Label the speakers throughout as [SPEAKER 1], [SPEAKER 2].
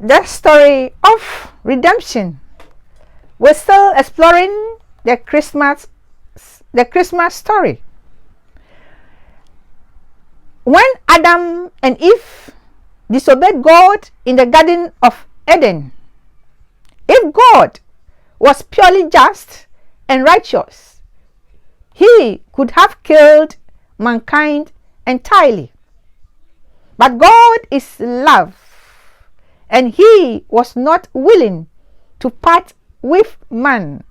[SPEAKER 1] the story of redemption. We're still exploring the Christmas story. When Adam and Eve disobeyed God in the Garden of Eden, if God was purely just and righteous, he could have killed mankind entirely. But God is love, and he was not willing to part with man.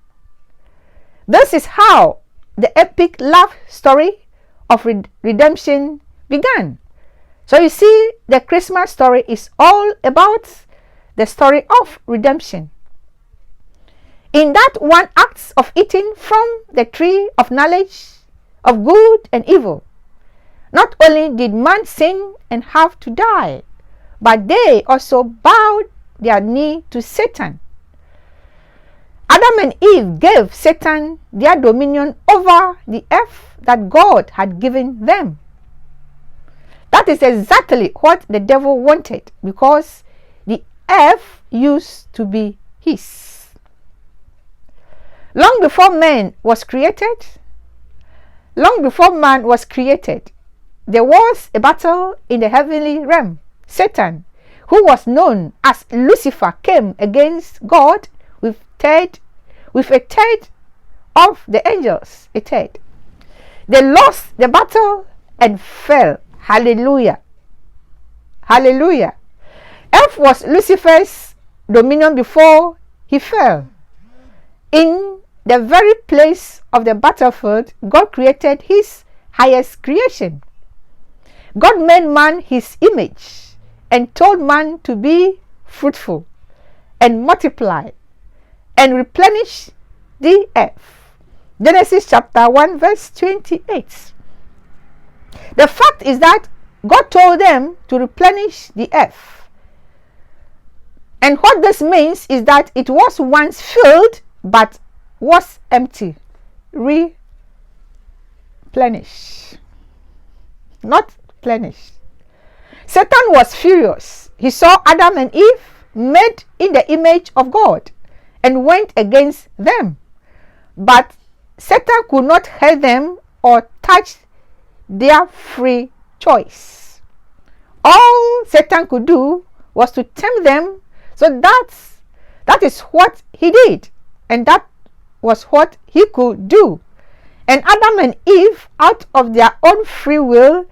[SPEAKER 1] This is how the epic love story of redemption began. So you see, the Christmas story is all about the story of redemption. In that one act of eating from the tree of knowledge of good and evil, not only did man sin and have to die, but they also bowed their knee to Satan. Adam and Eve gave Satan their dominion over the earth that God had given them. That is exactly what the devil wanted, because the earth used to be his. Long before man was created, there was a battle in the heavenly realm. Satan, who was known as Lucifer, came against God with a third of the angels. They lost the battle and fell. Hallelujah. Hallelujah. Earth was Lucifer's dominion before he fell. In the very place of the battlefield, God created his highest creation. God made man his image and told man to be fruitful and multiply and replenish the earth. Genesis chapter 1 verse 28. The fact is that God told them to replenish the earth. And what this means is that it was once filled but was empty. Replenish. Not plenish. Satan was furious. He saw Adam and Eve made in the image of God and went against them. But Satan could not hurt them or touch their free choice. All Satan could do was to tempt them. So that is what he did, and that was what he could do. And Adam and Eve, out of their own free will,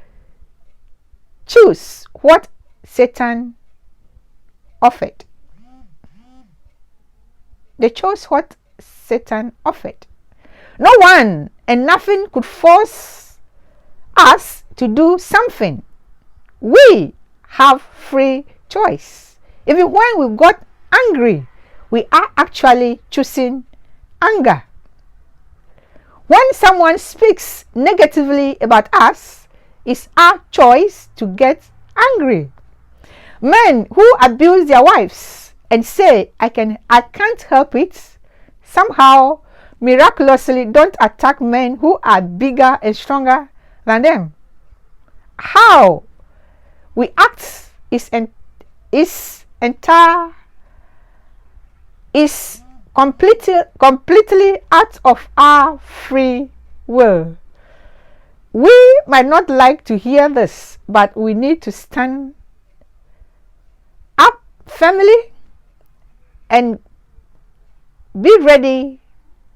[SPEAKER 1] choose what Satan offered. They chose what Satan offered. No one and nothing could force us to do something. We have free choice. Even when we got angry, we are actually choosing anger. When someone speaks negatively about us, it's our choice to get angry. Men who abuse their wives and say, I can't help it, somehow miraculously don't attack men who are bigger and stronger than them. How we act is completely out of our free will. We might not like to hear this, but we need to stand up, family, and be ready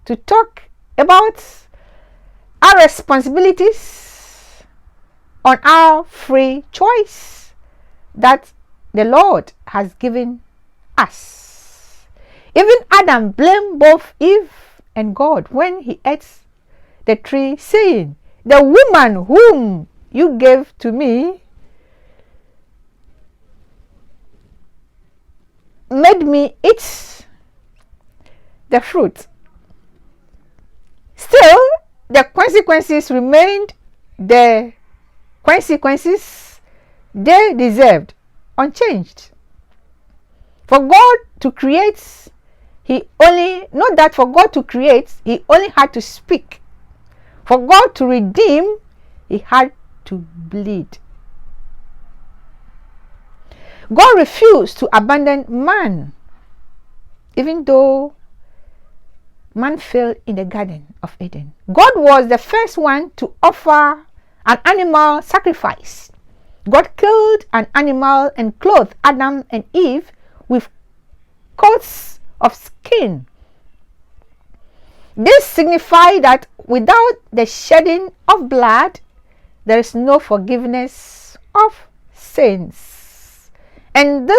[SPEAKER 1] to talk about our responsibilities on our free choice that the Lord has given us. Even Adam blamed both Eve and God when he ate the tree, saying, the woman whom you gave to me made me eat the fruit. Still, the consequences remained the consequences they deserved, unchanged. For God to create, he only had to speak. For God to redeem, he had to bleed. God refused to abandon man, even though man failed in the Garden of Eden. God was the first one to offer an animal sacrifice. God killed an animal and clothed Adam and Eve with coats of skin. This signified that without the shedding of blood, there is no forgiveness of sins. And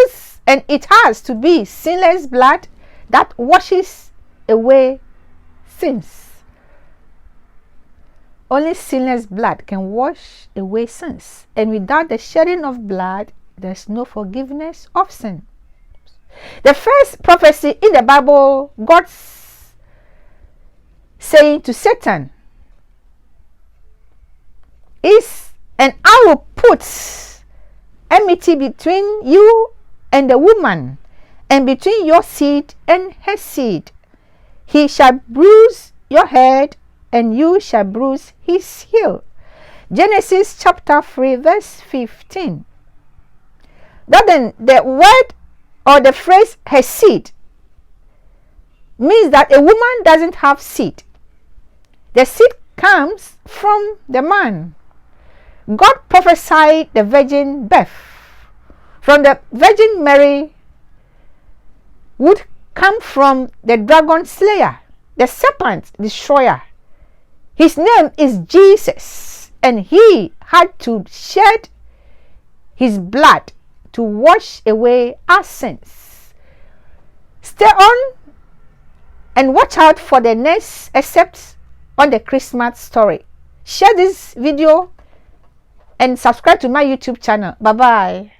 [SPEAKER 1] it has to be sinless blood that washes away sins. Only sinless blood can wash away sins. And without the shedding of blood, there is no forgiveness of sin. The first prophecy in the Bible, God's saying to Satan is, and I will put enmity between you and the woman, and between your seed and her seed. He shall bruise your head, and you shall bruise his heel. Genesis chapter 3 verse 15. Then the word or the phrase her seed means that a woman doesn't have seed. The seed comes from the man. God prophesied the virgin birth from the Virgin Mary would come from the dragon slayer, the serpent destroyer. His name is Jesus, and he had to shed his blood to wash away our sins. Stay on and watch out for the next excerpt on the Christmas story. Share this video and subscribe to my YouTube channel. Bye bye.